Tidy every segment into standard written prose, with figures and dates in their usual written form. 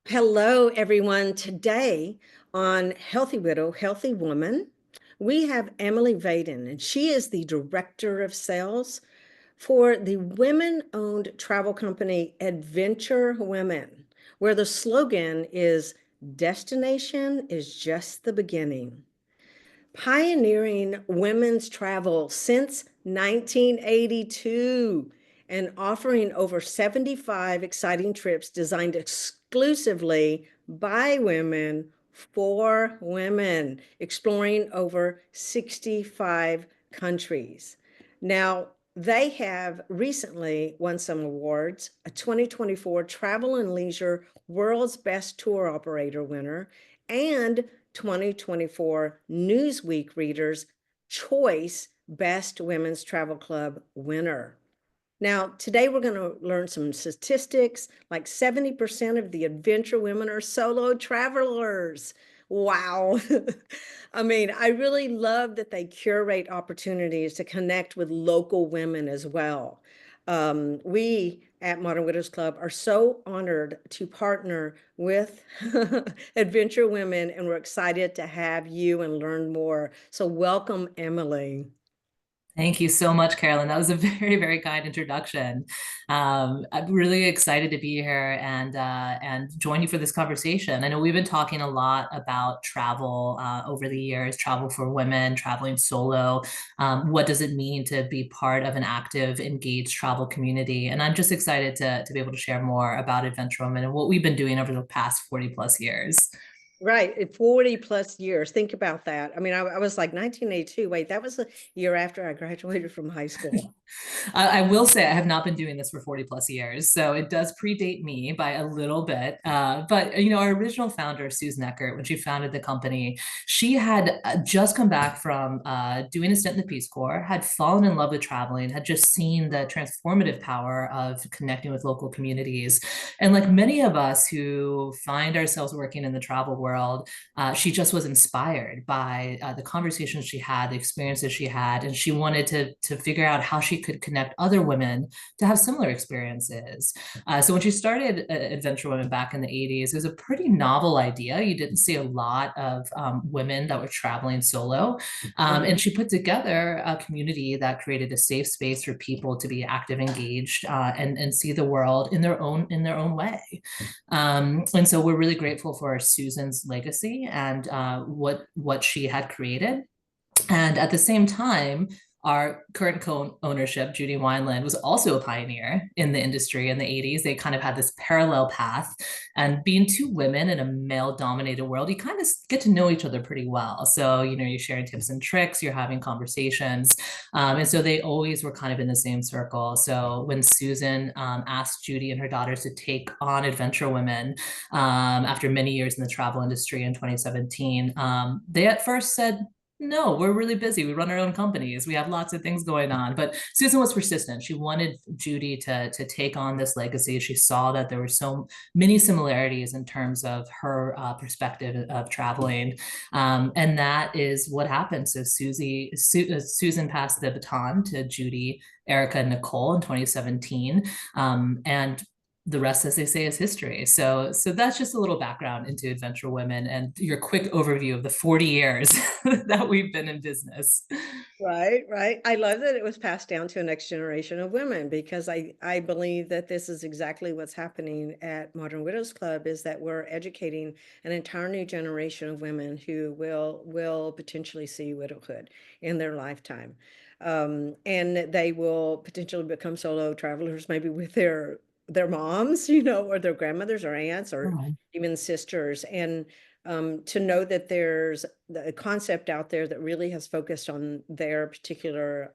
Hello, everyone. Today on Healthy Widow, Healthy Woman, we have Emily Vaden, and she is the Director of Sales for the women-owned travel company Adventure Women, where the slogan is "Destination is just the beginning." Pioneering women's travel since 1982 and offering over 75 exciting trips designed exclusively by women for women, exploring over 65 countries. Now, they have recently won some awards, a 2024 Travel and Leisure World's Best Tour Operator winner, and 2024 Newsweek Readers' Choice Best Women's Travel Club winner. Now, today we're going to learn some statistics, like 70% of the adventure women are solo travelers. Wow. I mean, I really love that they curate opportunities to connect with local women as well. We at Modern Widows Club are so honored to partner with Adventure Women, and we're excited to have you and learn more. So welcome, Emily. Thank you so much, Carolyn. That was a very, very kind introduction. I'm really excited to be here and join you for this conversation. I know we've been talking a lot about travel over the years, travel for women, traveling solo. What does it mean to be part of an active, engaged travel community? And I'm just excited to be able to share more about Adventure Women and what we've been doing over the past 40 plus years. Right, 40 plus years. Think about that. I mean, I was like 1982. Wait, that was the year after I graduated from high school. I will say I have not been doing this for 40 plus years, so it does predate me by a little bit. But our original founder, Susan Eckert, when she founded the company, she had just come back from doing a stint in the Peace Corps, had fallen in love with traveling, had just seen the transformative power of connecting with local communities. And like many of us who find ourselves working in the travel world, she just was inspired by the conversations she had, the experiences she had, and she wanted to figure out how she could connect other women to have similar experiences. So when she started Adventure Women back in the 80s, it was a pretty novel idea. You didn't see a lot of women that were traveling solo. And she put together a community that created a safe space for people to be active, engaged, and see the world in their own way. And so we're really grateful for Susan's legacy and what she had created. And at the same time, our current co-ownership, Judy Wineland, was also a pioneer in the industry in the 80s. They kind of had this parallel path. And being two women in a male-dominated world, you kind of get to know each other pretty well. So, you're sharing tips and tricks, you're having conversations. And so they always were kind of in the same circle. So when Susan asked Judy and her daughters to take on Adventure Women after many years in the travel industry in 2017, they at first said, no, we're really busy. We run our own companies. We have lots of things going on. But Susan was persistent. She wanted Judy to take on this legacy. She saw that there were so many similarities in terms of her perspective of traveling. And that is what happened. So Susan passed the baton to Judy, Erica, and Nicole in 2017. And the rest, as they say, is history. So that's just a little background into Adventure Women and your quick overview of the 40 years that we've been in business. Right, right. I love that it was passed down to a next generation of women because I believe that this is exactly what's happening at Modern Widows Club is that we're educating an entire new generation of women who will potentially see widowhood in their lifetime. And they will potentially become solo travelers, maybe with their moms, or their grandmothers or aunts or Oh, even sisters. And to know that there's a concept out there that really has focused on their particular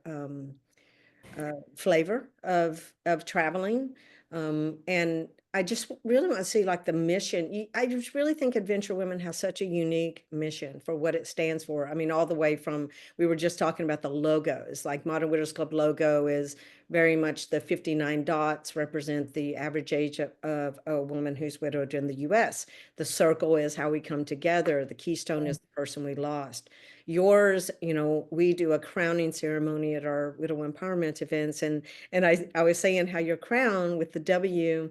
flavor of traveling. And I just really want to see like the mission. I just really think Adventure Women has such a unique mission for what it stands for. I mean, all the way from, we were just talking about the logos, like Modern Widows Club logo is very much the 59 dots represent the average age of a woman who's widowed in the US. The circle is how we come together. The keystone is the person we lost. Yours, we do a crowning ceremony at our widow empowerment events, and I was saying how your crown with the W,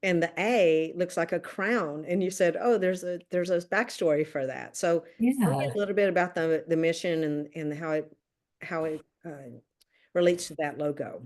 and the A looks like a crown. And you said, oh, there's a backstory for that. So tell me Yeah. a little bit about the mission and how it relates to that logo.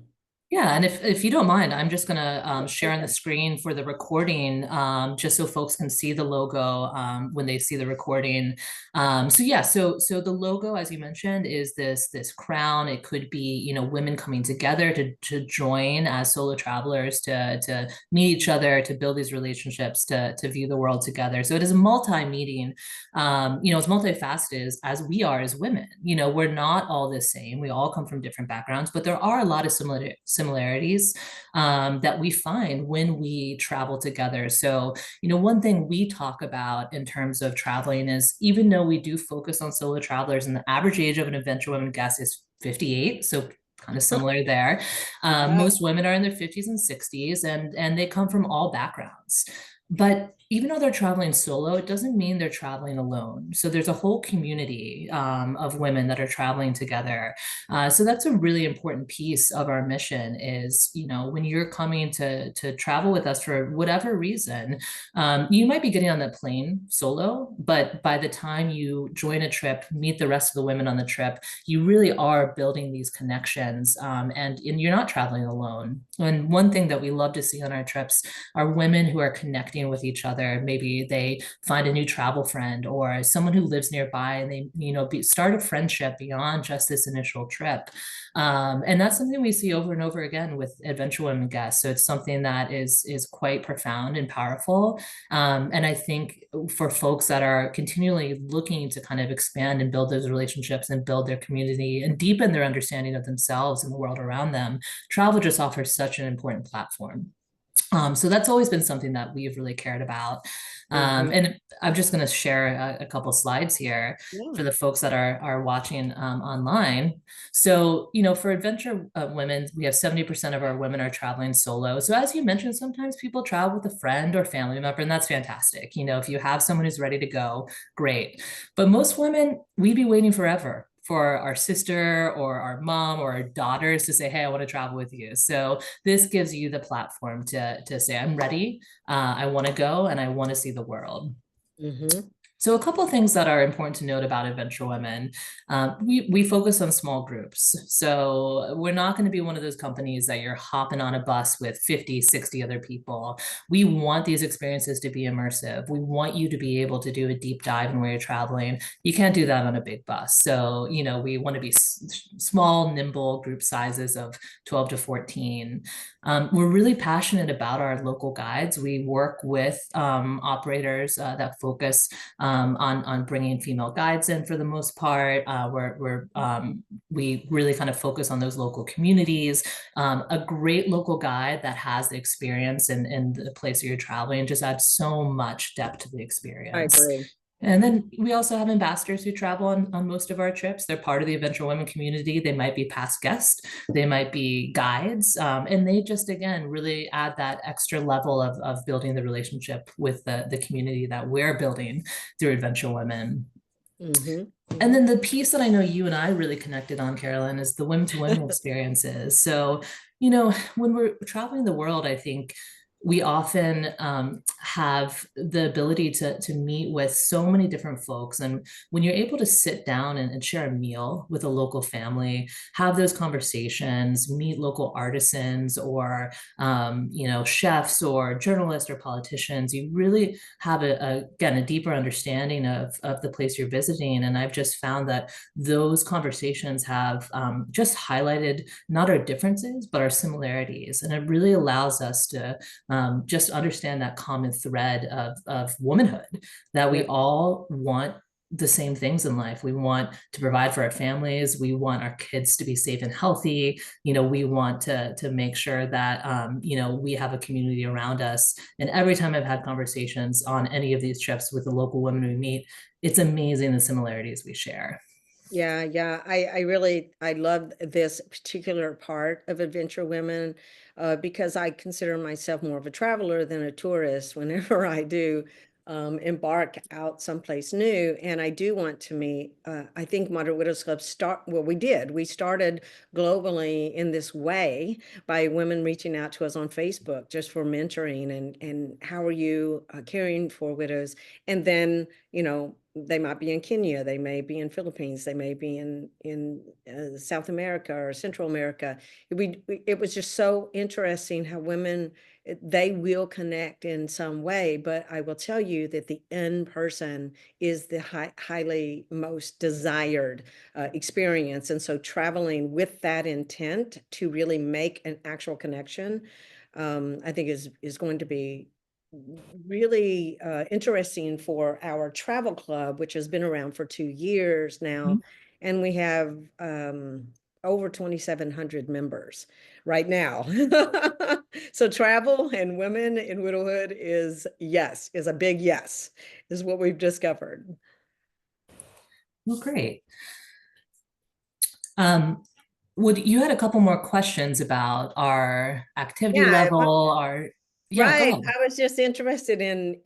Yeah, and if you don't mind, I'm just gonna share on the Okay. screen for the recording, just so folks can see the logo when they see the recording. So yeah, so the logo, as you mentioned, is this crown. It could be, women coming together to join as solo travelers, to meet each other, to build these relationships, to view the world together. So it is a multi-meeting, it's multifaceted as we are as women. We're not all the same. We all come from different backgrounds, but there are a lot of similarities that we find when we travel together. So, one thing we talk about in terms of traveling is, even though we do focus on solo travelers and the average age of an adventure women guest is 58, so kind of similar there. Wow. Most women are in their 50s and 60s, and they come from all backgrounds. But even though they're traveling solo, it doesn't mean they're traveling alone. So there's a whole community of women that are traveling together. So that's a really important piece of our mission is, when you're coming to travel with us for whatever reason, you might be getting on that plane solo, but by the time you join a trip, meet the rest of the women on the trip, you really are building these connections, and you're not traveling alone. And one thing that we love to see on our trips are women who are connecting with each other. Maybe they find a new travel friend or someone who lives nearby, and they, start a friendship beyond just this initial trip. And that's something we see over and over again with adventure women guests. So it's something that is quite profound and powerful. And I think for folks that are continually looking to kind of expand and build those relationships and build their community and deepen their understanding of themselves and the world around them, travel just offers such an important platform. So that's always been something that we've really cared about. Mhm. And I'm just going to share a couple slides here Yeah. for the folks that are watching online. So, for adventure women, we have 70% of our women are traveling solo. So as you mentioned, sometimes people travel with a friend or family member, and that's fantastic. If you have someone who's ready to go, great. But most women, we'd be waiting forever for our sister or our mom or our daughters to say, hey, I want to travel with you. So this gives you the platform to say, I'm ready, I want to go, and I want to see the world. Mhm. So a couple of things that are important to note about Adventure Women. We focus on small groups. So we're not going to be one of those companies that you're hopping on a bus with 50, 60 other people. We want these experiences to be immersive. We want you to be able to do a deep dive in where you're traveling. You can't do that on a big bus. So, we want to be small, nimble group sizes of 12 to 14. We're really passionate about our local guides. We work with operators that focus on bringing female guides in for the most part. We really kind of focus on those local communities. A great local guide that has the experience in the place where you're traveling just adds so much depth to the I experience. agree. And then we also have ambassadors who travel on most of our trips. They're part of the Adventure Women community. They might be past guests, they might be guides, and they just, again, really add that extra level of building the relationship with the community that we're building through Adventure Women. Mhm. And Mhm. then the piece that I know you and I really connected on, Carolyn, is the women to women experiences. So, when we're traveling the world, I think we often have the ability to meet with so many different folks. And when you're able to sit down and share a meal with a local family, have those conversations, meet local artisans or, chefs or journalists or politicians, you really have again, a deeper understanding of the place you're visiting. And I've just found that those conversations have just highlighted not our differences, but our similarities. And it really allows us to just understand that common thread of womanhood, that Yeah. we all want the same things in life. We want to provide for our families. We want our kids to be safe and healthy. We want to make sure that we have a community around us. And every time I've had conversations on any of these trips with the local women we meet, it's amazing the similarities we share. Yeah, yeah. I love this particular part of Adventure Women because I consider myself more of a traveler than a tourist whenever I do. embark out someplace new. And I do want to meet, I think Moderate Widows Club we started globally in this way by women reaching out to us on Facebook just for mentoring and how are you caring for widows? And then, they might be in Kenya, they may be in Philippines, they may be in South America or Central America. It was just so interesting how women, they will connect in some way, but I will tell you that the in person is the highly most desired experience. And so traveling with that intent to really make an actual connection, I think is going to be really interesting for our travel club, which has been around for 2 years now. And we have over 2,700 members right now. So travel and women in widowhood is a big yes, is what we've discovered. Well, great. Would you had a couple more questions about our activity Yeah, level, our, yeah, go right. ahead. I was just interested in,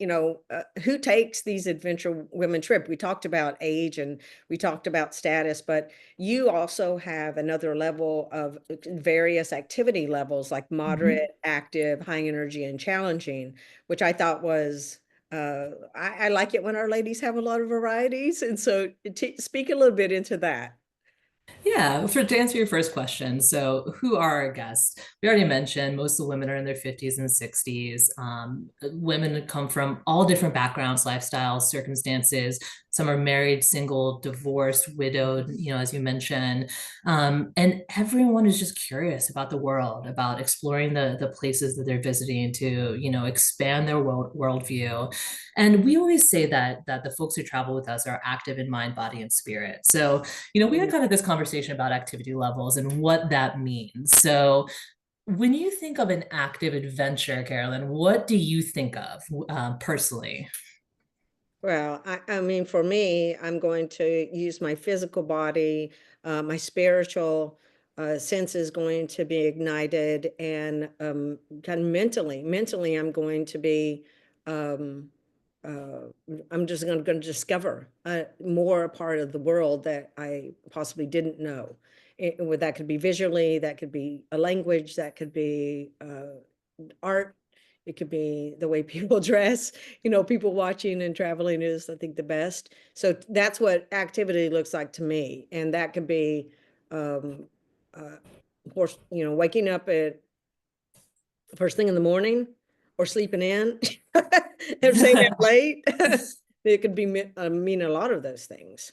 who takes these adventure women trip. We talked about age and we talked about status, but you also have another level of various activity levels like Mhm. moderate, active, high energy, and challenging, which I thought was, I like it when our ladies have a lot of varieties. And so speak a little bit into that. Yeah, to answer your first question, so who are our guests? We already mentioned most of the women are in their 50s and 60s. Women come from all different backgrounds, lifestyles, circumstances. Some are married, single, divorced, widowed, as you mentioned. And everyone is just curious about the world, about exploring the places that they're visiting to, expand their worldview. And we always say that the folks who travel with us are active in mind, body, and spirit. So we had kind of this conversation about activity levels and what that means. So, when you think of an active adventure, Carolyn, what do you think of personally? Well, I mean, for me, I'm going to use my physical body, my spiritual sense is going to be ignited, and kind of mentally, I'm going to be, um, uh, I'm just going to discover more a part of the world that I possibly didn't know. That could be visually, that could be a language, that could be art, it could be the way people dress. People watching and traveling is, I think, the best. So that's what activity looks like to me. And that could be, um, of course, waking up at first thing in the morning or sleeping in and staying up late. It could be mean a lot of those things.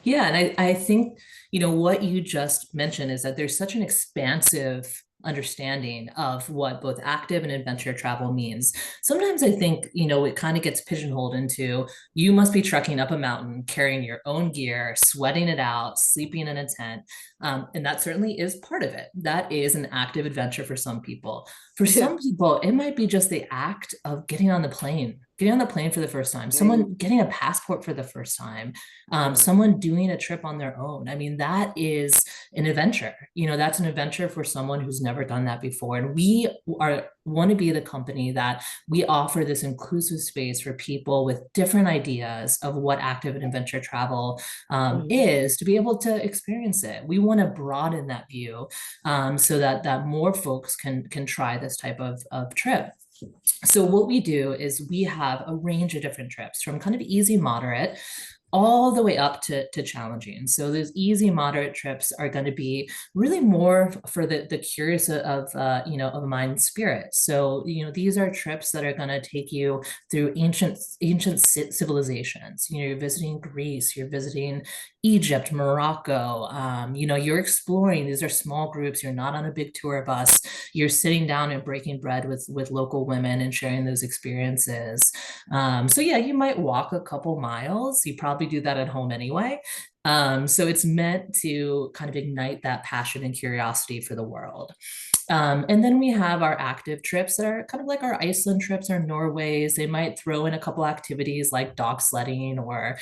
Yeah, and I think, what you just mentioned is that there's such an expansive understanding of what both active and adventure travel means. Sometimes I think, it kind of gets pigeonholed into you must be trekking up a mountain, carrying your own gear, sweating it out, sleeping in a tent. And that certainly is part of it. That is an active adventure for some people. For some people, it might be just the act of getting on the plane for the first time, Right. someone getting a passport for the first time, Yeah. someone doing a trip on their own. I mean, that is an adventure. That's an adventure for someone who's never done that before. And we want to be the company that we offer this inclusive space for people with different ideas of what active and adventure travel Mhm. is to be able to experience it. We want to broaden that view so that more folks can try this type of trip. So what we do is we have a range of different trips from kind of easy, moderate, all the way up to challenging. So those easy, moderate trips are going to be really more for the curious of mind and spirit. So these are trips that are going to take you through ancient civilizations. You're visiting Greece, you're visiting Egypt, Morocco. You're exploring. These are small groups. You're not on a big tour bus. You're sitting down and breaking bread with local women and sharing those experiences. So yeah, you might walk a couple miles. You probably do that at home anyway. So it's meant to kind of ignite that passion and curiosity for the world. And then we have our active trips that are kind of like our Iceland trips or Norways. They might throw in a couple activities like dog sledding or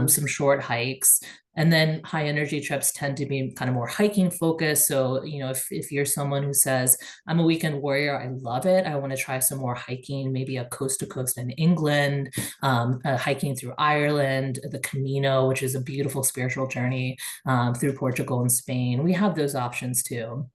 some short hikes. And then high energy trips tend to be kind of more hiking focused. So, if you're someone who says, I'm a weekend warrior, I love it. I want to try some more hiking, maybe a coast to coast in England, hiking through Ireland, the Camino, which is a beautiful spiritual journey through Portugal and Spain. We have those options too.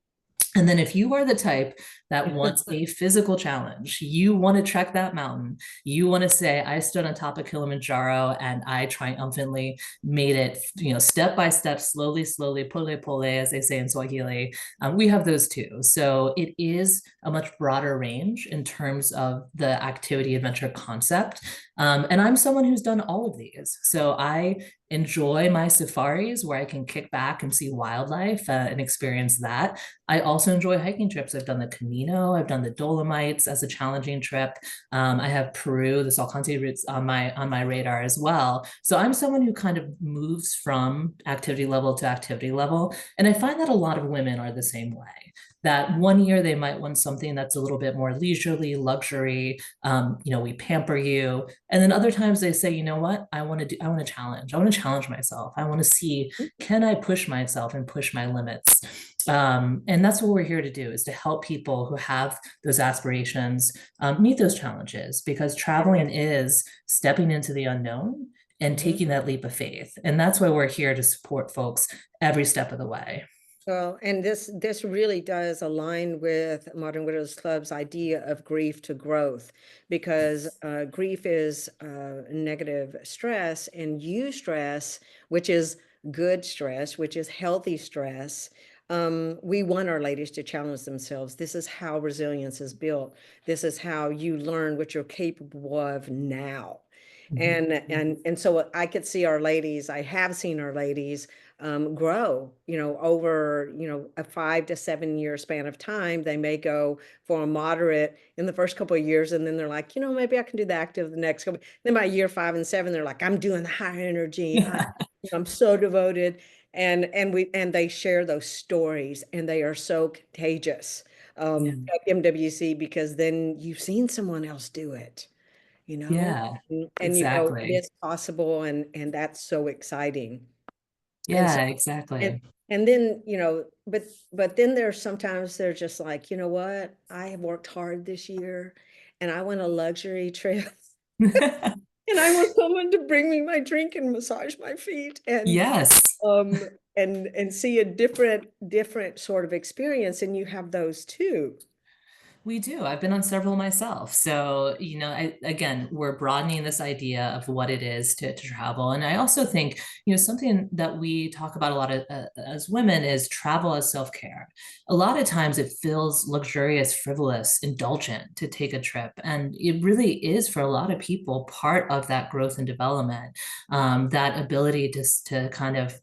And then if you are the type that wants a physical challenge, you want to trek that mountain, you want to say, I stood on top of Kilimanjaro and I triumphantly made it, step by step, slowly, slowly, pole pole, as they say in Swahili. We have those too. So it is a much broader range in terms of the activity adventure concept. And I'm someone who's done all of these. So I enjoy my safaris where I can kick back and see wildlife and experience that. I also enjoy hiking trips. I've done the Camino, I've done the Dolomites as a challenging trip. I have Peru, the Salcante routes on my radar as well. So I'm someone who kind of moves from activity level to activity level, and I find that a lot of women are the same way. That one year they might want something that's a little bit more leisurely, luxury. We pamper you, and then other times they say, you know what, I want to challenge. I want to challenge myself. I want to see, can I push myself and push my limits? And that's what we're here to do, is to help people who have those aspirations meet those challenges, because traveling is stepping into the unknown and taking that leap of faith. And that's why we're here to support folks every step of the way. Well, and this really does align with Modern Widows Club's idea of grief to growth, because grief is negative stress, and eustress, which is good stress, which is healthy stress. We want our ladies to challenge themselves. This is how resilience is built. This is how you learn what you're capable of now. Mhm. And so I could see our ladies, I have seen our ladies grow, over, a 5 to 7 year span of time. They may go for a moderate in the first couple of years, and then they're like, maybe I can do the active the next couple. Then by year 5 and 7, they're like, I'm doing the high energy. I'm so devoted. And they share those stories, and they are so contagious Yeah. at MWC, because then you've seen someone else do it, you know, Yeah, and it exactly. is possible, and that's so exciting. And so Yeah, and exactly. and then, but then there's sometimes they're just like, you know what? I have worked hard this year, and I want a luxury trip. And I want someone to bring me my drink and massage my feet, Yes. um and see a different sort of experience. And you have those too. We do. I've been on several myself. So, again, we're broadening this idea of what it is to travel. And I also think, something that we talk about a lot as women is travel as self-care. A lot of times it feels luxurious, frivolous, indulgent to take a trip. And it really is, for a lot of people, part of that growth and development, that ability to kind of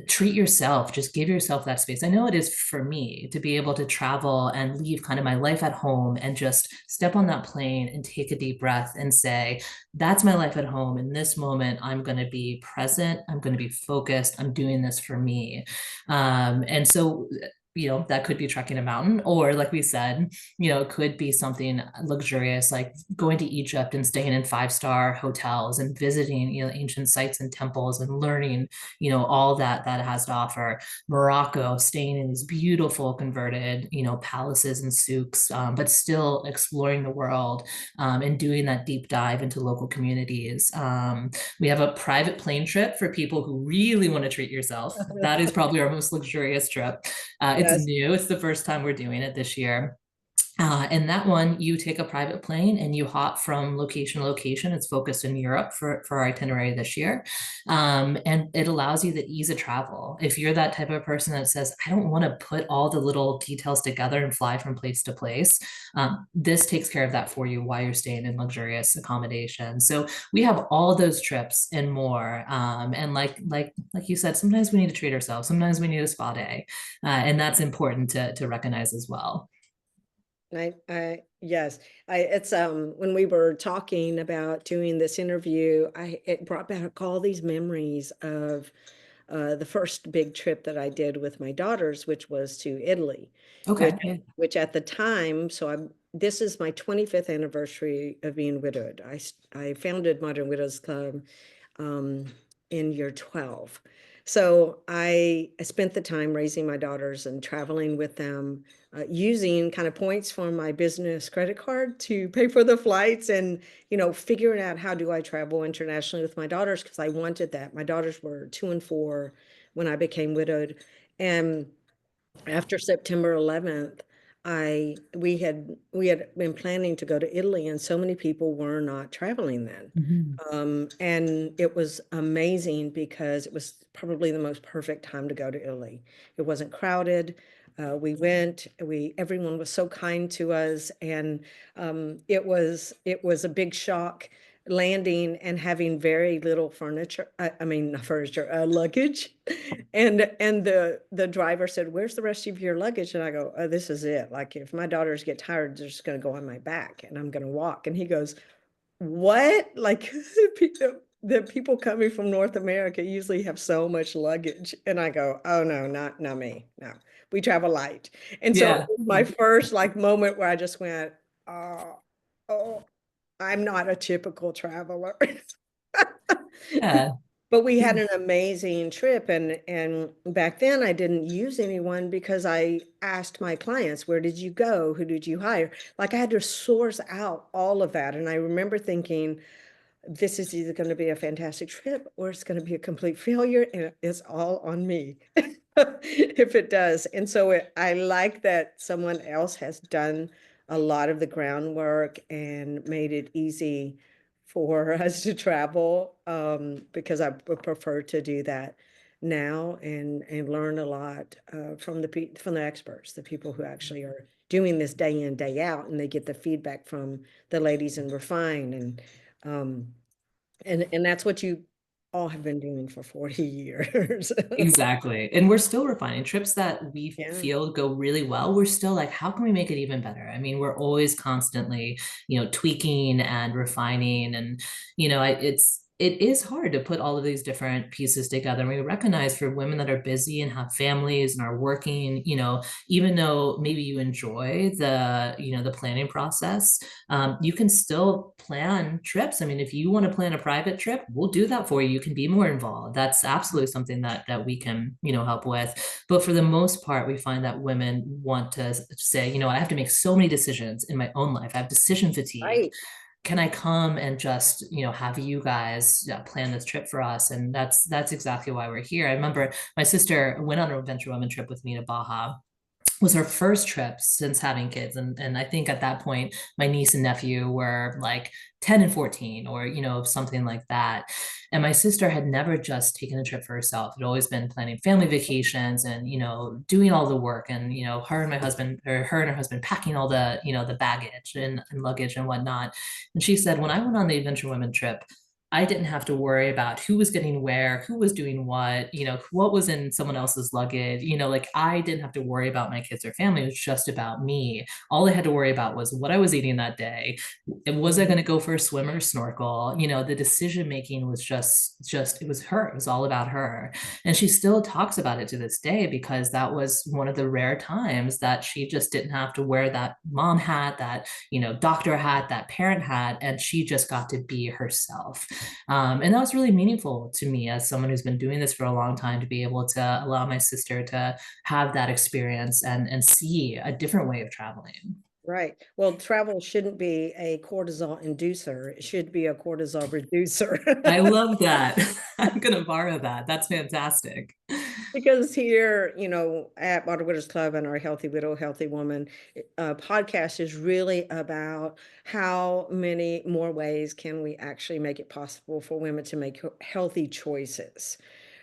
treat yourself, just give yourself that space. I know it is for me to be able to travel and leave kind of my life at home and just step on that plane and take a deep breath and say, that's my life at home. In this moment, I'm going to be present. I'm going to be focused. I'm doing this for me. And so, that could be trekking a mountain, or like we said, it could be something luxurious like going to Egypt and staying in 5-star hotels and visiting, ancient sites and temples and learning, all that it has to offer. Morocco, staying in these beautiful converted, palaces and souks, but still exploring the world, and doing that deep dive into local communities. We have a private plane trip for people who really want to treat yourself. That is probably our most luxurious trip. It's Yes. new. It's the first time we're doing it this year. And that one, you take a private plane and you hop from location to location. It's focused in Europe for our itinerary this year. And it allows you the ease of travel. If you're that type of person that says, I don't want to put all the little details together and fly from place to place, this takes care of that for you while you're staying in luxurious accommodation. So we have all those trips and more. And like you said, sometimes we need to treat ourselves. Sometimes we need a spa day. And that's important to recognize as well. Yes, it's when we were talking about doing this interview, it brought back all these memories of the first big trip that I did with my daughters, which was to Italy, which Okay. Yeah. which at the time, this is my 25th anniversary of being widowed. I founded Modern Widows Club um, in year 12. So I spent the time raising my daughters and traveling with them, using kind of points from my business credit card to pay for the flights and, figuring out how do I travel internationally with my daughters because I wanted that. My daughters were 2 and 4 when I became widowed. And after September 11th, we had been planning to go to Italy, and so many people were not traveling then. Mhm. And it was amazing because it was probably the most perfect time to go to Italy. It wasn't crowded. We went. Everyone was so kind to us, and it was a big shock landing and having very little furniture. I mean, not furniture, luggage. And the driver said, "Where's the rest of your luggage?" And I go, "Oh, this is it. Like if my daughters get tired, they're just going to go on my back and I'm going to walk." And he goes, "What? Like the people coming from North America usually have so much luggage." And I go, "Oh no, not me. No, we travel light." And so it Yeah. was my first like moment where I just went, "Oh, oh, I'm not a typical traveler." Yeah. But we had an amazing trip, and back then I didn't use anyone because I asked my clients, "Where did you go? Who did you hire?" Like I had to source out all of that. And I remember thinking, this is either going to be a fantastic trip or it's going to be a complete failure, and it's all on me if it does. And so I like that someone else has done a lot of the groundwork and made it easy for us to travel, because I would prefer to do that now and learn a lot from the experts, the people who actually are doing this day in, day out, and they get the feedback from the ladies in Refine um, and that's what you all have been doing for 40 years. Exactly. And we're still refining trips that we Yeah, feel go really well. We're still like, how can we make it even better? I mean, we're always constantly, tweaking and refining. And, it is hard to put all of these different pieces together. And we recognize for women that are busy and have families and are working, even though maybe you enjoy the planning process, you can still plan trips. I mean, if you want to plan a private trip, we'll do that for you. You can be more involved. That's absolutely something that we can, help with. But for the most part, we find that women want to say, I have to make so many decisions in my own life. I have decision fatigue. right. Can I come and just, have you guys plan this trip for us? And that's exactly why we're here. I remember my sister went on a Venture Women trip with me to Baja, was her first trip since having kids. And I think at that point, my niece and nephew were like 10 and 14 or, something like that. And my sister had never just taken a trip for herself. Had always been planning family vacations and, doing all the work and, her and her husband packing all the, the baggage and luggage and whatnot. And she said, when I went on the Adventure Women trip, I didn't have to worry about who was getting where, who was doing what, what was in someone else's luggage. Like I didn't have to worry about my kids or family. It was just about me. All I had to worry about was what I was eating that day. And was I going to go for a swim or snorkel? The decision making was just it was her. It was all about her. And she still talks about it to this day because that was one of the rare times that she just didn't have to wear that mom hat, that, doctor hat, that parent hat, and she just got to be herself. And that was really meaningful to me as someone who's been doing this for a long time to be able to allow my sister to have that experience and see a different way of traveling. Right. Well, travel shouldn't be a cortisol inducer. It should be a cortisol reducer. I love that. I'm going to borrow that. That's fantastic. Because here, at Modern Widows Club and our Healthy Widow, Healthy Woman podcast is really about how many more ways can we actually make it possible for women to make healthy choices,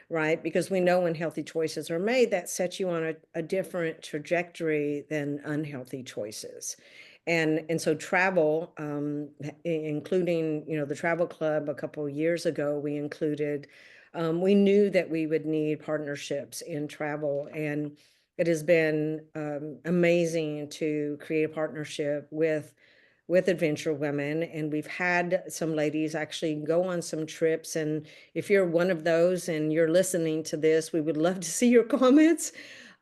right? Because we know when healthy choices are made, that sets you on a different trajectory than unhealthy choices. And so travel, including, the travel club a couple of years ago, we knew that we would need partnerships in travel. And it has been amazing to create a partnership with with Adventure Women, and we've had some ladies actually go on some trips. And if you're one of those and you're listening to this, we would love to see your comments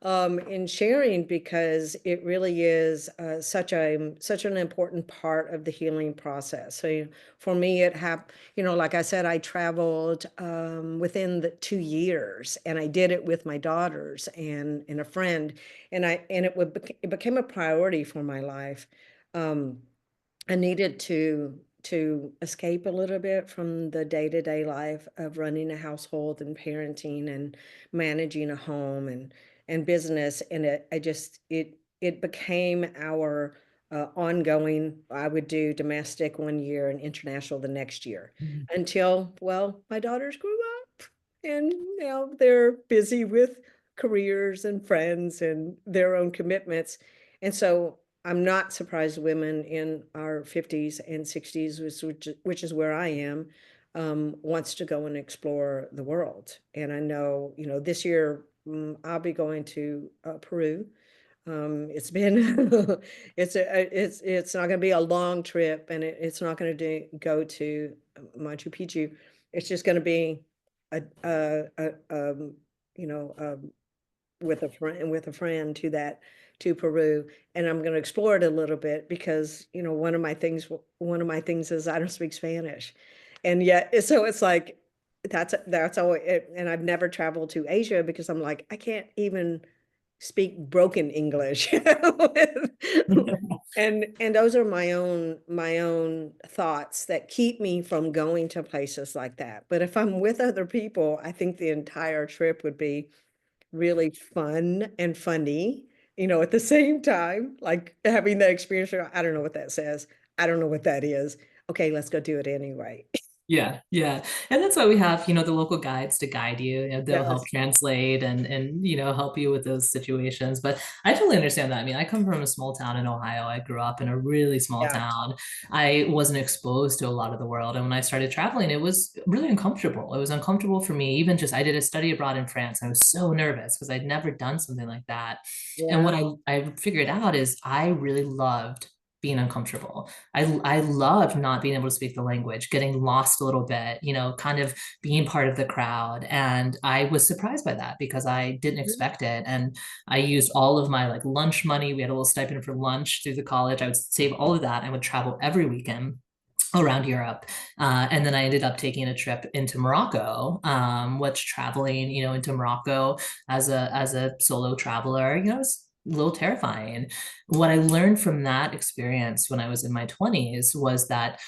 in sharing, because it really is such an important part of the healing process. So for me, like I said, I traveled within the 2 years, and I did it with my daughters and a friend, and it became a priority for my life. Um, I needed to escape a little bit from the day-to-day life of running a household and parenting and managing a home and business. And it became our ongoing. I would do domestic 1 year and international the next year, Mhm. until, well, my daughters grew up, and now they're busy with careers and friends and their own commitments. And so I'm not surprised women in our 50s and 60s, which is where I am, wants to go and explore the world. And I know, this year, I'll be going to Peru. It's been it's not going to be a long trip, and it's not going to go to Machu Picchu. It's just going to be a with a friend to Peru, and I'm going to explore it a little bit, because one of my things is I don't speak Spanish, and yet so it's like that's all and I've never traveled to Asia, because I'm like, I can't even speak broken English. And those are my own thoughts that keep me from going to places like that. But if I'm with other people, I think the entire trip would be really fun and funny, at the same time, like having that experience. I don't know what that says. I don't know what that is. Okay, let's go do it anyway. Yeah, yeah. And that's why we have, the local guides to guide you. They'll help Yes. translate and help you with those situations. But I totally understand that. I mean, I come from a small town in Ohio. I grew up in a really small Yeah. town. I wasn't exposed to a lot of the world. And when I started traveling, it was really uncomfortable. It was uncomfortable for me. Even just I did a study abroad in France. And I was so nervous because I'd never done something like that. And Yeah. what I figured out is I really loved being uncomfortable. I loved not being able to speak the language, getting lost a little bit, kind of being part of the crowd. And I was surprised by that because I didn't Mhm. expect it. And I used all of my like lunch money. We had a little stipend for lunch through the college. I would save all of that. I would travel every weekend around Europe. And then I ended up taking a trip into Morocco, which traveling, into Morocco as a solo traveler, was a little terrifying. What I learned from that experience when I was in my 20s was that,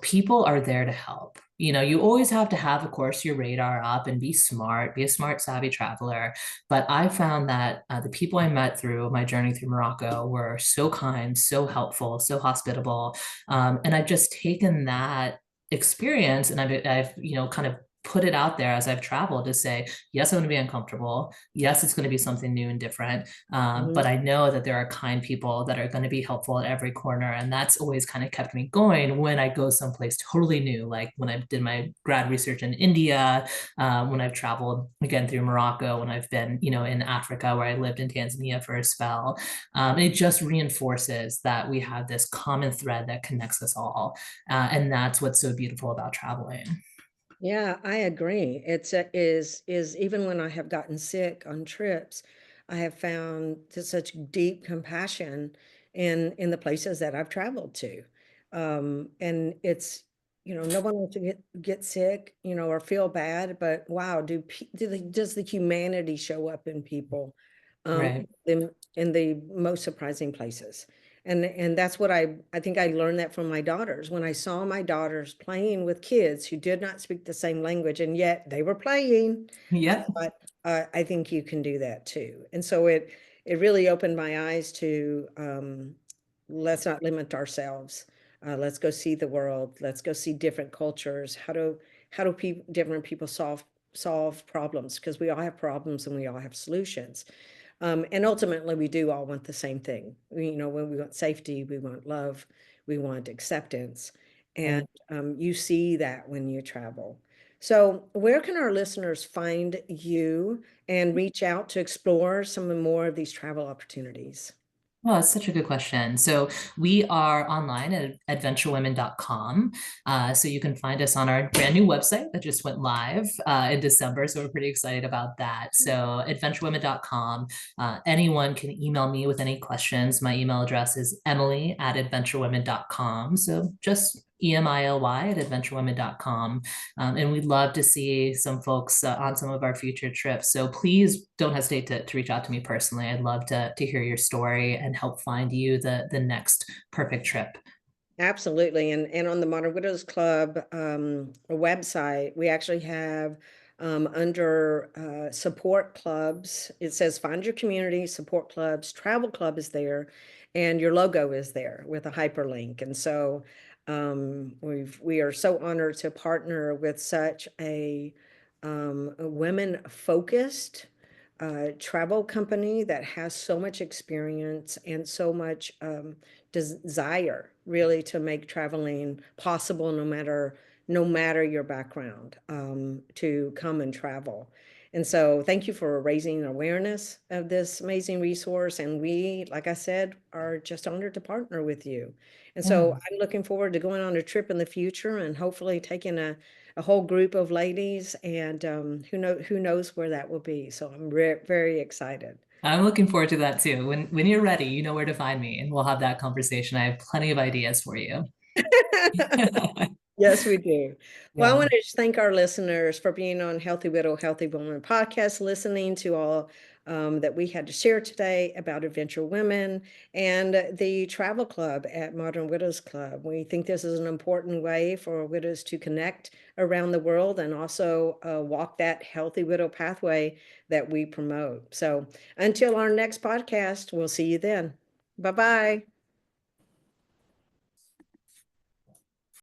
people are there to help. You always have to have, of course, your radar up and be smart, be a smart, savvy traveler. But I found that the people I met through my journey through Morocco were so kind, so helpful, so hospitable, and I've just taken that experience and I've kind of put it out there as I've traveled to say, yes, I'm going to be uncomfortable. Yes, it's going to be something new and different. But Mhm. I know that there are kind people that are going to be helpful at every corner. And that's always kind of kept me going when I go someplace totally new, like when I did my grad research in India, when I've traveled again through Morocco, when I've been, in Africa, where I lived in Tanzania for a spell. It just reinforces that we have this common thread that connects us all. And that's what's so beautiful about traveling. Yeah, I agree. Is even when I have gotten sick on trips, I have found such deep compassion in the places that I've traveled to. And it's, no one wants to get sick, or feel bad, but wow, does the humanity show up in people, Right. in the most surprising places. And that's what I think I learned that from my daughters. When I saw my daughters playing with kids who did not speak the same language, and yet they were playing, I Yep. thought, I think you can do that too. And so it really opened my eyes to, let's not limit ourselves. Let's go see the world. Let's go see different cultures. How do different people solve problems? Because we all have problems and we all have solutions. And ultimately, we do all want the same thing. When we want safety, we want love, we want acceptance. And Right. you see that when you travel. So, where can our listeners find you and reach out to explore some more of these travel opportunities? Oh, that's such a good question. So we are online at adventurewomen.com. So you can find us on our brand new website that just went live in December. So we're pretty excited about that. So adventurewomen.com. Anyone can email me with any questions. My email address is emily@adventurewomen.com. So just EMILY at adventurewomen.com. And we'd love to see some folks on some of our future trips. So please don't hesitate to reach out to me personally. I'd love to hear your story and help find you the next perfect trip. Absolutely. And on the Modern Widows Club website, we actually have under support clubs, it says find your community, support clubs, travel club is there, and your logo is there with a hyperlink. And so we are so honored to partner with such a women-focused travel company that has so much experience and so much desire really to make traveling possible no matter your background to come and travel. And so thank you for raising awareness of this amazing resource. And we, like I said, are just honored to partner with you. And so Yeah. I'm looking forward to going on a trip in the future and hopefully taking a whole group of ladies, and who knows where that will be. So I'm very excited. I'm looking forward to that too. When you're ready, you know where to find me and we'll have that conversation. I have plenty of ideas for you. Yes, we do. Well, I Yeah. want to just thank our listeners for being on Healthy Widow, Healthy Woman podcast, listening to all that we had to share today about Adventure Women and the travel club at Modern Widows Club. We think this is an important way for widows to connect around the world and also walk that healthy widow pathway that we promote. So until our next podcast, we'll see you then. Bye-bye.